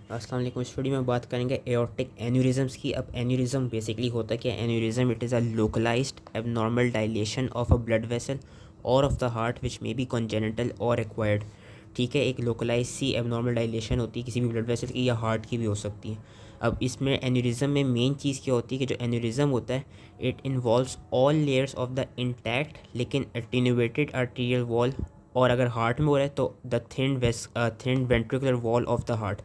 अस्सलाम वालेकुम। इस वीडियो में बात करेंगे एओर्टिक एन्यूरिज्म्स की। अब एन्यूरिज्म बेसिकली होता है क्या? Aneurysm it is a localised abnormal dilation of a blood vessel और of the heart which may be congenital और एक्वायर्ड। ठीक है, एक लोकलाइज सी एबनॉर्मल डायलेशन होती है किसी भी ब्लड वेसल की या हार्ट की भी हो सकती है। अब इसमें एन्यूरिज्म में मेन चीज़ क्या होती है कि जो एन्यूरिज्म होता है it involves all layers of the intact लेकिन एटीन्यूएटेड आर्टीरियल वॉल, और अगर हार्ट में हो रहा है तो the thin ventricular wall of the heart.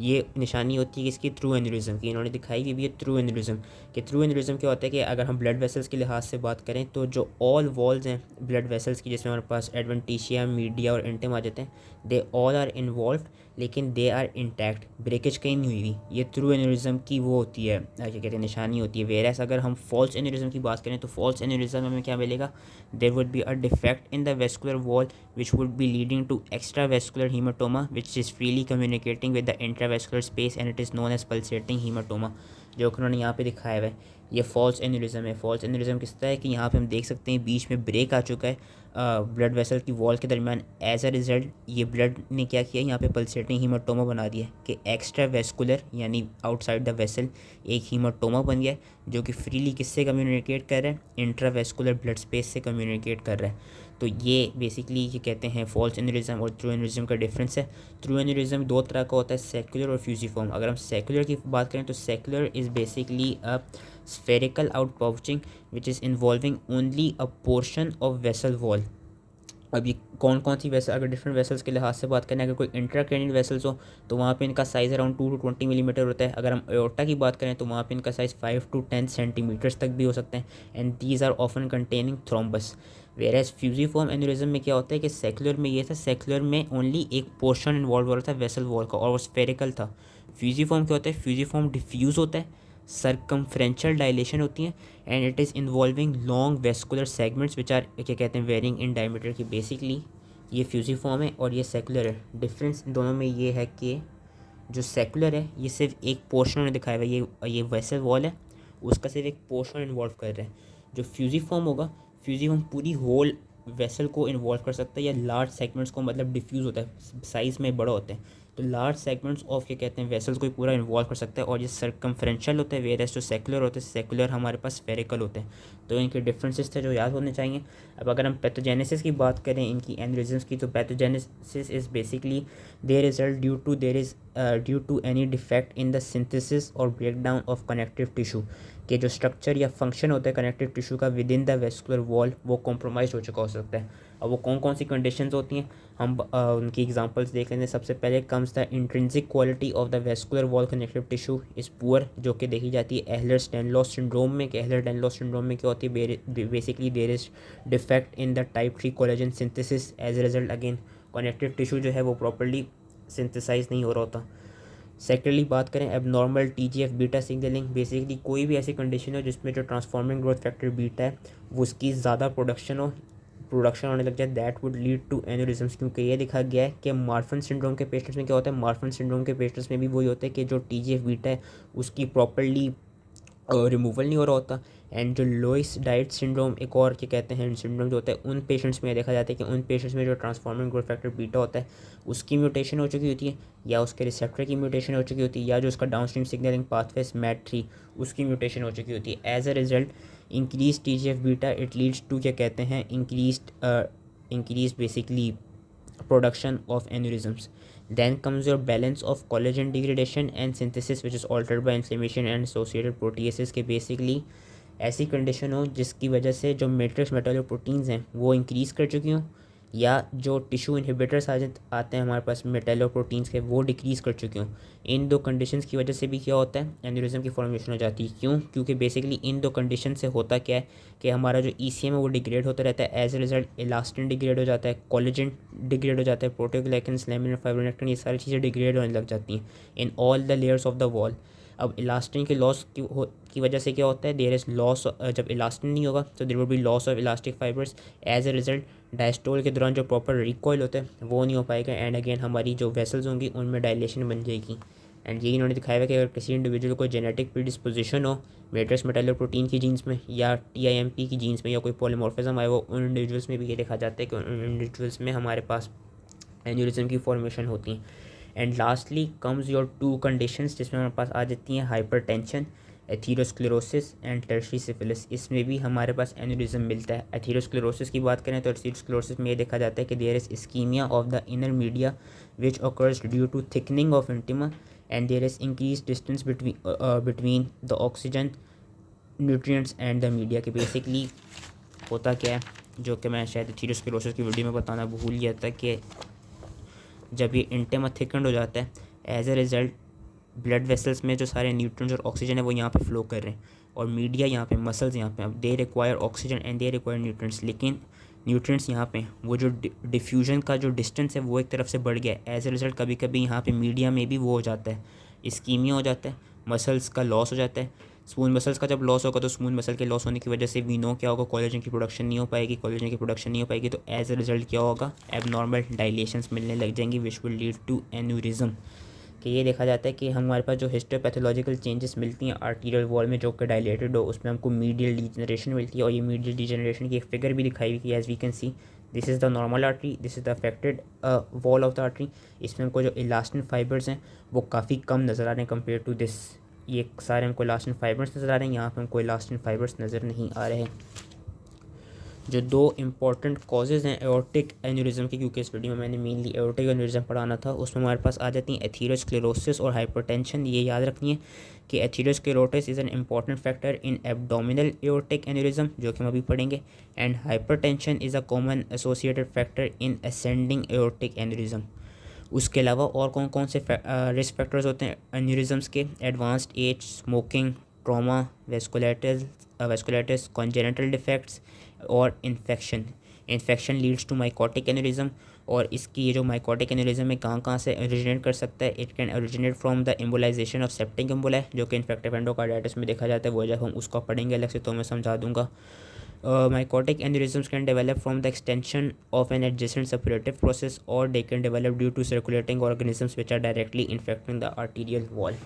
ये निशानी होती है इसकी थ्रू एन्यूरिज्म की। इन्होंने दिखाई भी है थ्रू एन्यूरिज्म। कि थ्रू एन्यूरिज्म क्या होता है कि अगर हम ब्लड वेसल्स के लिहाज से बात करें तो जो ऑल वॉल्स हैं ब्लड वेसल्स की, जिसमें हमारे पास एडवेंटिशिया, मीडिया और इंटिम आ जाते हैं, दे ऑल आर इन्वॉल्व लेकिन दे आर इंटैक्ट, ब्रेकेज कहीं नहीं हुई हुई। ये थ्रू एन्यूरिज्म की वो होती है, क्या कहते हैं, निशानी होती है। वेरएस अगर हम फॉल्स एन्यूरिज्म की बात करें तो फॉल्स एन्यूरिज्म में हमें क्या मिलेगा? There would be a defect in the vascular wall which would be leading to extravascular hematoma which is freely communicating with the intravascular space and it is known as pulsating hematoma, जो कि उन्होंने यहाँ पे दिखाया हुआ है। ये false aneurysm है। फॉल्स एन्यूरिज्म किस तरह है कि यहाँ पे हम देख सकते हैं बीच में ब्रेक आ चुका है ब्लड वेसल की वॉल के दरमियान। एज अ रिजल्ट ये ब्लड ने क्या किया, यहाँ पे पल्सेटिंग हीमाटोमा बना दिया कि एक्स्ट्रा वेस्कुलर यानी आउटसाइड द वेसल एक हीमाटोमा बन गया जो कि फ्रीली किससे कम्युनिकेट कर रहा है? इंट्रावेस्कुलर ब्लड स्पेस से कम्युनिकेट कर रहा है। तो ये बेसिकली ये कहते हैं फॉल्स एन्यूरिज्म और ट्रू एन्यूरिज्म का डिफरेंस है। ट्रू एन्यूरिज्म दो तरह का होता है, सेक्युलर और फ्यूजिफॉर्म। अगर हम सेक्युलर की बात करें तो secular is basically a spherical outpouching which is involving only a portion of vessel wall। अब ये कौन कौन सी वेसल, अगर डिफरेंट वेसल्स के लिहाज से बात करें, अगर कोई इंट्राक्रैनियल वेसल्स हो तो वहाँ पे इनका साइज़ अराउंड 2 to 20 मिलीमीटर होता है। अगर हम एओर्टा की बात करें तो वहाँ पे इनका साइज़ 5 to 10 सेंटीमीटर्स तक भी हो सकते हैं। And these are often containing thrombus. Where as fusiform aneurysm में क्या होता है कि सेक्युलर में ये था, सेक्युलर में ओनली एक पोर्शन इन्वॉल्व हो रहा था वेसल वॉल का और वो स्फेरिकल था। फ्यूजिफॉर्म क्या होता है? फ्यूजिफॉर्म डिफ्यूज़ होता है, सर्कमफ्रेंशियल डायलेशन होती हैं and it is involving long vascular segments which are क्या कहते हैं वेरिंग इन डायमीटर की। बेसिकली ये फ्यूजिफॉर्म है और ये सेकुलर है। डिफरेंस इन दोनों में ये है कि जो सेकुलर है ये सिर्फ एक पोर्शन में दिखाया हुआ है, ये वेसल वॉल है उसका सिर्फ एक पोर्शन इन्वॉल्व कर रहा है। जो फ्यूजिफॉर्म होगा, फ्यूजिफॉर्म पूरी होल वेसल को इन्वॉल्व कर सकता है या लार्ज सेगमेंट्स को, मतलब डिफ्यूज़ होता है, साइज़ में बड़ा होता है तो लार्ज सेगमेंट्स ऑफ क्या कहते हैं वेसल्स को पूरा इन्वॉल्व कर सकता है। और ये सर्कमफ्रेंशियल होता है, वेरएस जो सेकुलर होते हैं, सेकुलर हमारे पास स्फेरिकल होते हैं। तो इनके डिफरेंसेस थे जो याद होने चाहिए। अब अगर हम पैथोजेनेसिस की बात करें इनकी एन्यूरिज्म्स की, तो pathogenesis is basically they result due to any defect in the synthesis और break down of connective tissue, कि जो स्ट्रक्चर या फंक्शन होता है कनेक्टिव टिश्यू का within the vascular wall वो कॉम्प्रोमाइज हो चुका हो सकता है। अब वो कौन कौन सी कंडीशंस होती हैं हम उनकी एग्जांपल्स देख लेंगे। सबसे पहले comes the intrinsic quality of the vascular wall connective tissue is poor, जो कि देखी जाती है एहलर-डानलॉस सिंड्रोम में। कि एहलर-डानलॉस सिंड्रोम में क्या होती है, basically there is defect in the type 3 collagen synthesis. As a result again connective tissue जो है वो प्रॉपर्ली सिंथेसाइज नहीं हो रहा होता। सेकेंडली बात करें abnormal TGF beta signalling, basically कोई भी ऐसी कंडीशन हो जिसमें जो ट्रांसफॉर्मिंग ग्रोथ फैक्टर बीटा है वो उसकी ज़्यादा प्रोडक्शन होने लग जाए, दैट वुड लीड टू एन्यूरिज्म्स। क्योंकि ये देखा गया है कि मार्फन सिंड्रोम के पेशेंट्स में क्या होता है, मार्फन सिंड्रोम के पेशेंट्स में भी वही होता है कि जो टीजीएफ बीटा है उसकी प्रॉपर्ली रिमूवल नहीं हो रहा होता। एंड जो लोइस डाइट सिंड्रोम एक और क्या कहते हैं सिंड्रोम जो होता है, उन पेशेंट्स में देखा जाता है कि उन पेशेंट्स में जो ट्रांसफॉर्मिंग ग्रोथ फैक्टर बीटा होता है उसकी म्यूटेशन हो चुकी होती है, या उसके रिसेप्टर की म्यूटेशन हो चुकी होती है, या जो उसका डाउनस्ट्रीम सिग्नलिंग पाथवे मैट3 उसकी म्यूटेशन हो चुकी होती है। As a result increase TGF beta it leads to क्या कहते हैं increase basically production of aneurysms. Then comes your balance of collagen degradation and synthesis which is altered by inflammation and associated proteases, के basically ऐसी condition हो जिसकी वजह से जो मैट्रिक्स मेटालोप्रोटीन्स हैं वो इंक्रीज़ कर चुकी हों, या जो टिश्यू इनहिबिटर्स आते हैं हमारे पास मेटालोप्रोटीन्स के वो डिक्रीज़ कर चुके हों। इन दो कंडीशंस की वजह से भी क्या होता है, एन्यूरिज्म की फॉर्मेशन हो जाती है। क्यों? क्योंकि बेसिकली इन दो कंडीशन से होता क्या है कि हमारा जो ईसीएम है वो डिग्रेड होता रहता है। As a result elastin degrade हो जाता है, कोलेजन डिग्रेड हो जाता है, प्रोटीओग्लाइकन्स, लैमिनिन, फाइब्रोनेक्टिन, ये सारी चीज़ें डिग्रेड होने लग जाती हैं in all the layers of the wall. अब इलास्टिन के लॉस की वजह से क्या होता है, देयर इज़ लॉस, जब इलास्टिन नहीं होगा तो there will be loss of elastic fibres. As a result diastole के दौरान जो प्रॉपर रिकॉयल होता है वो नहीं हो पाएगा, एंड अगेन हमारी जो वेसल्स होंगी उनमें डायलेशन बन जाएगी। एंड यही इन्होंने दिखाया है कि अगर किसी इंडिविजुअल को जेनेटिक प्रीडिस्पोजिशन हो मेट्रिक्स मेटालोप्रोटीन की जीन्स में या टीआईएमपी की जीन्स में या कोई पॉलीमॉर्फिज्म आए, वो उन इंडिविजुअल्स में भी ये देखा जाता है कि उन इंडिविजुअल्स में हमारे पास एन्यूरिज्म की फॉर्मेशन होती है। And lastly comes your to conditions, जिसमें हमारे पास आ जाती हैं hypertension, atherosclerosis and tertiary syphilis. इसमें भी हमारे पास एन्यूरिज्म मिलता है। एथीरोस्क्लेरोसिस की बात करें तो एथीरोस्क्लेरोसिस में ये देखा जाता है कि there is ischaemia of the inner media which occurs due to thickening of intima and there is increase distance between the oxygen nutrients and the media. के बेसिकली होता क्या है, जो कि मैं शायद एथीरोस्क्लेरोसिस की वीडियो में बताना भूल गया था, कि जब ये इंटिमा थिकन्ड हो जाता है, as a result blood vessels में जो सारे न्यूट्रिएंट्स और ऑक्सीजन है वो यहाँ पे फ्लो कर रहे हैं, और मीडिया यहाँ पे, मसल्स यहाँ पे, अब they require oxygen and they require nutrients, लेकिन न्यूट्रिएंट्स यहाँ पे वो जो डिफ्यूजन का जो डिस्टेंस है वो एक तरफ से बढ़ गया है। एज ए रिज़ल्ट कभी कभी यहाँ पे मीडिया में भी वो हो जाता है, इस्कीमिया हो जाता है, मसल्स का लॉस हो जाता है। स्मूथ मसल्स का जब लॉस होगा तो स्मूथ मसल के लॉस होने की वजह से वी नो क्या होगा, कोलेजन की प्रोडक्शन नहीं हो पाएगी, कोलेजन की प्रोडक्शन नहीं हो पाएगी, तो एज ए रिज़ल्ट क्या होगा, एबनॉर्मल डायलेशंस मिलने लग जाएंगी which will lead to aneurysm. कि ये देखा जाता है कि हमारे पास जो हिस्टोपैथोलॉजिकल चेंजेस मिलती हैं आर्टीरियल वॉल में जो कि डायलेटेड हो, उसमें हमको मीडियल डिजनरेशन मिलती है, और ये मीडियल डिजनरेशन की एक फिगर भी दिखाई हुई कि as we can see this is the normal artery, this is the affected wall of the artery. इसमें हमको जो इलास्टिन फाइबर्स हैं वो काफ़ी कम नज़र आ रहे हैं कम्पेयर टू दिस। ये सारे हमको इलास्टिन फाइबर्स नज़र आ रहे हैं, यहाँ पर हमको इलास्टिन फाइबर्स नज़र नहीं आ रहे हैं। जो दो इम्पॉर्टेंट कॉजेज़ हैं एओर्टिक एन्यूरिज्म की, क्योंकि इस वीडियो में मैंने मेनली एओर्टिक एन्यूरिज्म पढ़ाना था, उसमें हमारे पास आ जाती हैं एथीरोस्क्लेरोसिस और हाइपरटेंशन। ये याद रखनी है कि atherosclerosis is an important factor in abdominal aortic aneurysm, जो कि हम अभी पढ़ेंगे, and hypertension is a common associated factor in ascending aortic aneurysm. उसके अलावा और कौन कौन से रिस्क फैक्टर्स होते हैं एन्यूरिज्म्स के, advanced age, smoking, trauma, vasculitis, congenital defects और infection. Infection leads to mycotic aneurysm, और इसकी ये जो माइकोटिक एन्यूरिज्म है कहाँ से ओरिजिनेट कर सकता है, it can originate from the embolisation of septic emboli, जो कि इन्फेक्टिव एंडोकार्डाइटिस में देखा जाता है। वो जब हम उसको पढ़ेंगे अलग से तो मैं समझा दूंगा। Mycotic aneurysms can develop from the extension of an adjacent suppurative process, or they can develop due to circulating organisms which are directly infecting the arterial wall.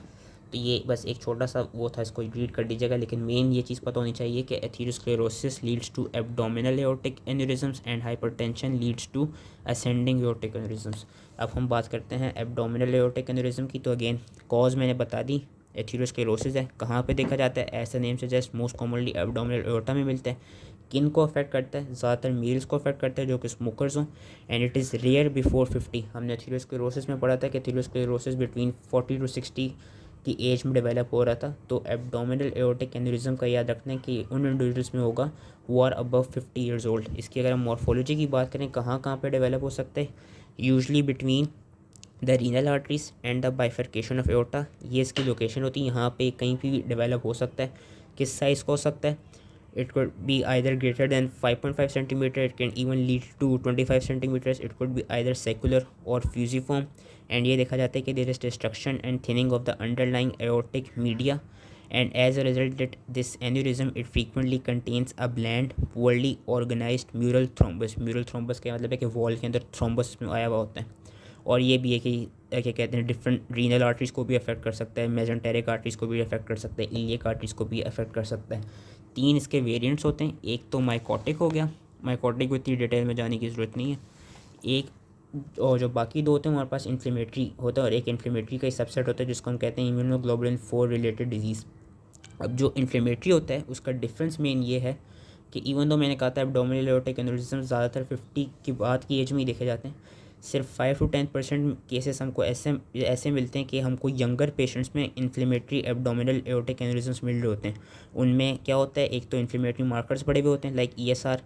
तो ये बस एक छोटा सा वो था, इसको रीड कर दीजिएगा, लेकिन मेन ये चीज़ पता होनी चाहिए कि atherosclerosis leads to abdominal aortic aneurysms and hypertension leads to ascending aortic aneurysms. अब हम बात करते हैं एब्डोमिनल एओर्टिक एन्यूरिज्म की। तो अगेन कॉज मैंने बता दी, एथीरोस्क्लेरोसिस है। कहाँ पे देखा जाता है, ऐसा नेम से just most commonly abdominal aorta में मिलता है। किन को अफेक्ट करता है, ज़्यादातर मेल्स को अफेक्ट करता है जो कि स्मोकर्स हों, and it is rare before 50। हमने एथीरोस्क्लेरोसिस में पढ़ा था कि एथीरोस्क्लेरोसिस बिटवीन 40 to 60 की एज में डेवलप हो रहा था। तो एब्डोमिनल एओर्टिक एन्यूरिज्म का याद रखना है कि उन इंडिविजुअल्स में होगा वो आर अबव 50 ईयर्स ओल्ड। इसकी अगर हम मॉर्फोलॉजी की बात करें कहाँ कहाँ पे डेवलप हो सकता है, usually between the renal arteries and the bifurcation of aorta, ये इसकी लोकेशन होती है। यहाँ पे कहीं भी डेवलप हो सकता है। किस साइज़ का हो सकता है, it could be either greater than 5.5 centimeter, it can even lead to 25 centimeters, it could be either secular or fusiform, and ये देखा जाता है कि there is destruction and thinning of the underlying aortic media, and as a result that this aneurysm it frequently contains a bland poorly organized mural thrombus। mural thrombus का मतलब है कि wall के अंदर थ्रोम्बस में आया हुआ होता है। और ये भी है कि क्या कहते हैं, डिफरेंट रीनल आर्टरीज को भी अफेक्ट कर सकता है, मेजेंटेरिक आर्टरीज को भी अफेक्ट कर सकता है, इलियक आर्टरीज को भी अफेक्ट कर सकता है। 3 इसके वेरिएंट्स होते हैं। एक तो माइकोटिक हो गया, माइकोटिक को इतनी डिटेल में जाने की ज़रूरत नहीं है। एक और जो बाकी दो होते हैं हमारे पास इन्फ्लेमेटरी होता है, और एक इन्फ्लेमेटरी का ही सबसेट होता है जिसको हम कहते हैं इम्यूनोग्लोबुलिन 4 रिलेटेड डिजीज़। अब जो इन्फ्लेमेटरी होता है उसका डिफरेंस मेन ये है कि इवन दो मैंने कहा था एब्डोमिनल एओर्टिक एन्यूरिज्म ज़्यादातर 50 की बाद की एज में ही देखे जाते हैं, सिर्फ 5 to 10% केसेस हमको ऐसे मिलते हैं कि हमको यंगर पेशेंट्स में इन्फ्लेमेटरी एब्डोमिनल एओर्टिक एन्यूरिज्म्स मिल रहे होते हैं। उनमें क्या होता है, एक तो इन्फ्लेमेटरी मार्कर्स बढ़े हुए होते हैं लाइक ESR,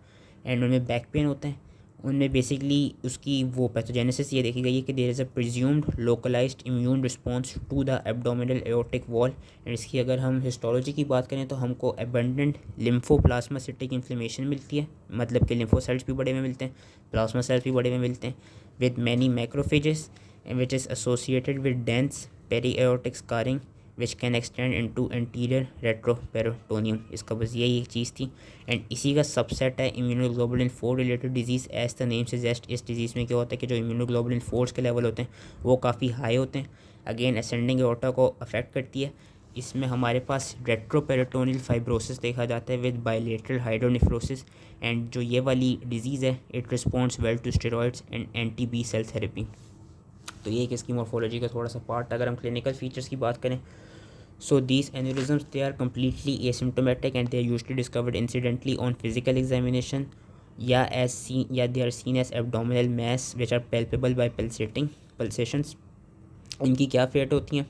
एंड उनमें बैक पेन होते हैं। उनमें बेसिकली उसकी वो पैथोजेनेसिस ये देखी गई है कि there is a presumed localised immune response to the abdominal aortic wall. And इसकी अगर हम हिस्टोलॉजी की बात करें तो हमको एबंडेंट लिम्फोप्लाज्मासिटिक इन्फ्लेमेशन मिलती है, मतलब कि लिम्फोसाइट्स भी बड़े में मिलते हैं, प्लाज्मा सेल्स भी बड़े में मिलते हैं, with many macrophages, and which is associated with dense periaortic scarring which can extend into anterior retroperitoneum। इसका बस यही एक चीज़ थी। एंड इसी का सबसेट है immunoglobulin 4 related disease. As the name suggest, इस डिजीज़ में क्या होता है कि जो इम्यूनोग्लोबुलिन 4 के लेवल होते हैं वो काफ़ी हाई होते हैं। अगेन असेंडिंग एओर्टा को अफेक्ट करती है। इसमें हमारे पास रेट्रोपेरिटोनियल फाइब्रोसिस देखा जाता है विद बायलेटरल हाइड्रोनेफ्रोसिस, एंड जो ये वाली डिजीज़ है it responds well to steroids and anti B cell therapy. तो ये एक इसकी मॉर्फोलॉजी का थोड़ा सा पार्ट। अगर हम क्लिनिकल फीचर्स की बात करें, so these aneurysms they are completely asymptomatic and they are usually discovered incidentally on physical examination या they are seen as abdominal mass which are palpable by pulsations. इनकी क्या फेट होती हैं?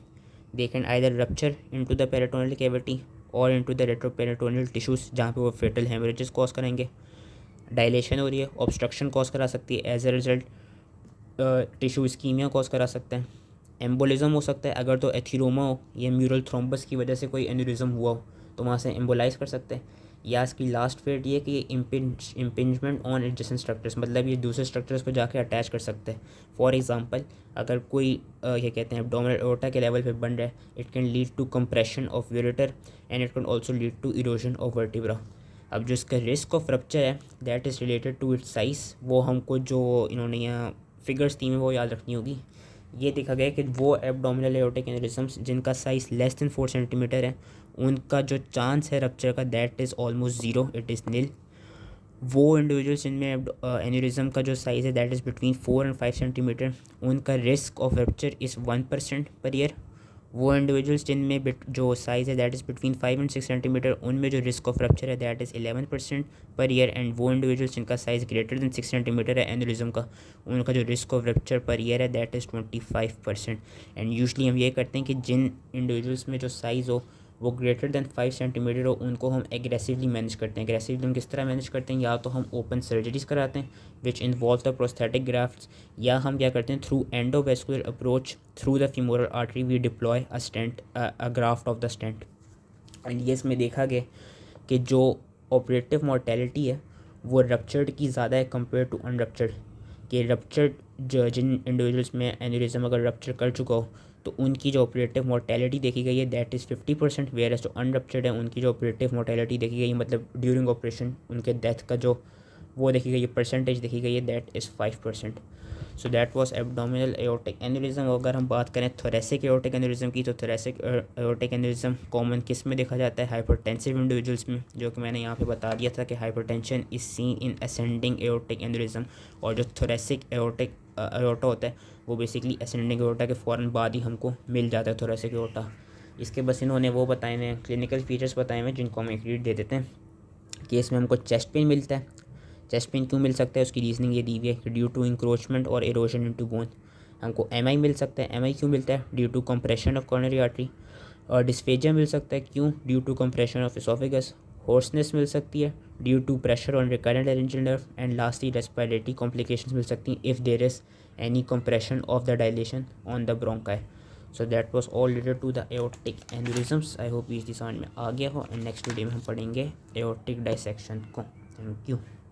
They can either rupture into the peritoneal cavity और into the retroperitoneal tissues, जहाँ पे वो fatal haemorrhages cause करेंगे। डायलेशन हो रही है, ऑब्स्ट्रक्शन कॉज करा सकती है, as a result tissue ischemia cause करा सकते हैं। एम्बोलिज्म हो सकता है, अगर तो एथीरोमा हो या म्यूरल थ्रोम्बस की वजह से कोई एन्यूरिज्म हुआ हो तो वहाँ से एम्बोलाइज कर सकते हैं। या इसकी लास्ट फेट ये कि ये इम्पिंजमेंट ऑन एडजेसेंट स्ट्रक्चर्स, मतलब ये दूसरे स्ट्रक्चर्स को जाके अटैच कर सकते हैं। फॉर एग्जांपल, अगर कोई ये कहते हैं एब्डोमिनल एओर्टा के लेवल पे बन रहा है, it can lead to compression of ureter and it can also lead to erosion of vertebra. अब जो इसका रिस्क ऑफ रप्चर है that is related to its size, वो हमको जो इन्होंने यहाँ फिगर्स दी हैं वो याद रखनी होगी। ये देखा गया कि वो एब्डोमिनल एओर्टिक एन्यूरिज्म्स जिनका साइज़ लेस दैन 4 सेंटीमीटर है, उनका जो चांस है रप्चर का that is almost zero, it is nil. वो इंडिविजुअल्स जिनमें एन्यूरिज्म का जो साइज़ है that is between 4 and 5 centimetre, उनका risk of rupture is 1% per year. वो इंडिविजुअल्स जिनमें जो साइज़ है that is between 5 and 6 centimetre, उनमें जो रिस्क ऑफ रप्चर है that is 11% per year. And वो इंडिविजुअल्स जिनका साइज़ ग्रेटर दैन 6 सेंटीमीटर है एन्यूरिज्म का, उनका जो risk of rupture per year है दैट इज़ 25%। एंड यूजली हम ये करते हैं कि जिन इंडिविजुअल्स में जो साइज़ हो वो ग्रेटर दैन 5 सेंटीमीटर हो, उनको हम एग्रेसिवली मैनेज करते हैं। एग्रेसिवली हम किस तरह मैनेज करते हैं? या तो हम ओपन सर्जरीज कराते हैं which involve the prosthetic grafts, या हम क्या करते हैं through endovascular approach through the femoral artery we deploy a stent, a graft of the stent. And ये इसमें देखा गया कि जो ऑपरेटिव मोर्टेलिटी है वो रप्चर्ड की ज़्यादा है कंपेयर टू अनरप्चर्ड। कि रप्चर्ड जिन इंडिविजुअल्स में एन्यूरिज्म अगर रप्चर कर चुका हो तो उनकी जो ऑपरेटिव मोर्टेलिटी देखी गई है दैट इज़ 50%, वेयर एज जो अनरप्चर्ड है उनकी जो ऑपरेटिव मोर्टेलिटी देखी गई है, मतलब ड्यूरिंग ऑपरेशन उनके डेथ का जो वो देखी गई है परसेंटेज देखी गई है that is 5%। So that was abdominal aortic aneurysm. अगर हम बात करें थोरेसिक एओर्टिक एन्यूरिज्म की, तो थोरेसिक एओर्टिक एन्यूरिज्म कॉमन किस में देखा जाता है? हाइपरटेंसिव इंडिविजुअल्स में, जो कि मैंने यहाँ पे बता दिया था कि hypertension is seen in ascending aortic aneurysm. और जो थोरेसिक एओर्टिक एओर्टा होता है वो बेसिकली असेंडिंग एओर्टा के फ़ौरन बाद ही हमको मिल जाता है थोरेसिक एओर्टा। इसके बस इन्होंने वो बताए हुए हैं क्लिनिकल फीचर्स बताए हुए हैं जिनको हम एक रीड दे देते हैं कि इसमें हमको चेस्ट पेन मिलता है। चेस्ट पेन क्यों मिल सकता है? उसकी रीजनिंग ये दी हुई है कि ड्यू टू इंक्रोचमेंट और इरोजन इनटू बोन। हमको एमआई मिल सकता है। एमआई क्यों मिलता है? Due to compression of coronary artery. और डिस्फेजिया मिल सकता है क्यों? Due to compression of oesophagus. Hoarseness मिल सकती है due to pressure on recurrent laryngeal nerve. And lastly respiratory complications मिल सकती हैं if there is any compression of the dilation on the bronchi. So that was all related to the aortic aneurysms. I hope ये समझ में आ गया हो। And next video में हम पढ़ेंगे एओर्टिक डाइसेक्शन को। Thank you.